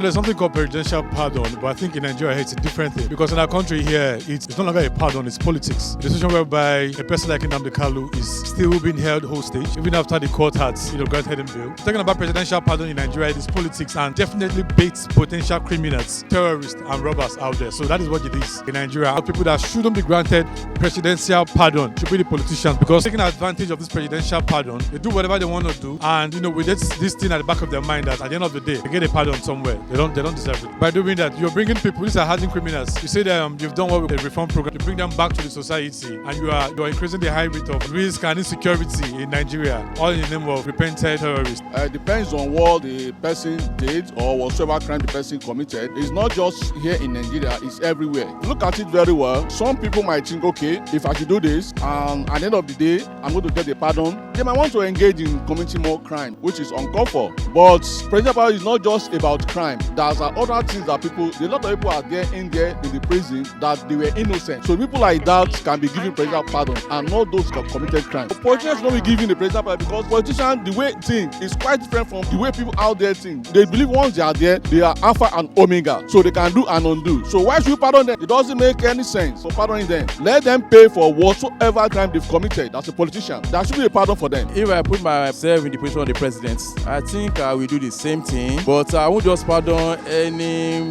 There's something called presidential pardon, but I think in Nigeria it's a different thing. Because in our country here, it's no longer a pardon, it's politics. The situation whereby a person like Nnamdi Kanu is still being held hostage, even after the court has granted him bail. Talking about presidential pardon in Nigeria, it is politics and definitely baits potential criminals, terrorists and robbers out there. So that is what it is in Nigeria. People that shouldn't be granted presidential pardon should be the politicians, because taking advantage of this presidential pardon, they do whatever they want to do, and with this thing at the back of their mind that at the end of the day, they get a pardon somewhere. They don't deserve it. By doing that, you're bringing people, these are hardened criminals. You say that you've done what with the reform program, you bring them back to the society, and you're increasing the high rate of risk and insecurity in Nigeria, all in the name of repentant terrorists. It depends on what the person did or whatever crime the person committed. It's not just here in Nigeria, it's everywhere. Look at it very well. Some people might think, okay, if I should do this, and at the end of the day, I'm going to get a pardon. They might want to engage in committing more crime, which is uncalled for. But presidential pardon is not just about crime. There's other things that a lot of people are there in the prison that they were innocent. So people like that can be given presidential pardon, and not those who have committed crime. But politicians should not be given the presidential pardon, because politicians, the way think is quite different from the way people out there think. They believe once they are there, they are alpha and omega, so they can do and undo. So why should you pardon them? It doesn't make any sense for pardoning them. Let them pay for whatsoever crime they've committed as a politician. There should be a pardon for them. If I put myself in the position of the president, I think I will do the same thing, but I won't just pardon any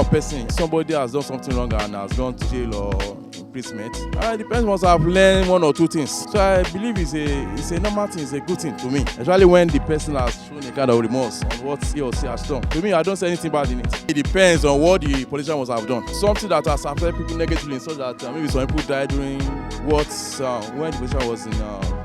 person. Somebody has done something wrong and has gone to jail or imprisonment. The person must have learned one or two things. So I believe it's a normal thing, it's a good thing to me. Especially when the person has shown a kind of remorse on what he or she has done. To me, I don't say anything bad in it. It depends on what the politician must have done. Something that has affected people negatively, so that maybe some people died during when the politician was in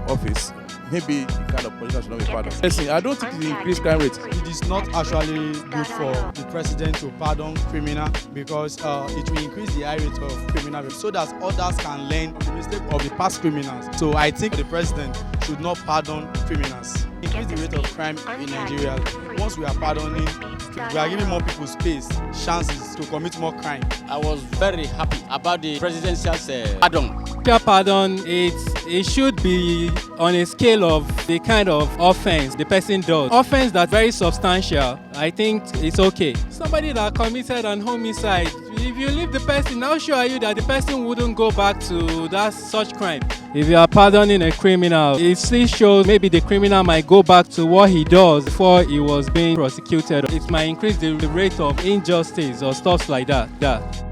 office. Maybe the kind of politician should not be pardoned. Listen, I don't think it increased crime rate. It is not actually good for the president to pardon criminal, because it will increase the high rate of criminal, so that others can learn from the mistake of the past criminals. So I think the president should not pardon criminals. Increase the rate of crime in Nigeria. Once we are pardoning, we are giving more people space, chances to commit more crime. I was very happy about the presidential pardon. Pardon, it should be on a scale of the kind of offense the person does. Offense that's very substantial, I think it's okay. Somebody that committed an homicide, if you leave the person, how sure are you that the person wouldn't go back to that such crime? If you are pardoning a criminal, it still shows maybe the criminal might go back to what he does before he was being prosecuted. It might increase the rate of injustice or stuff like that.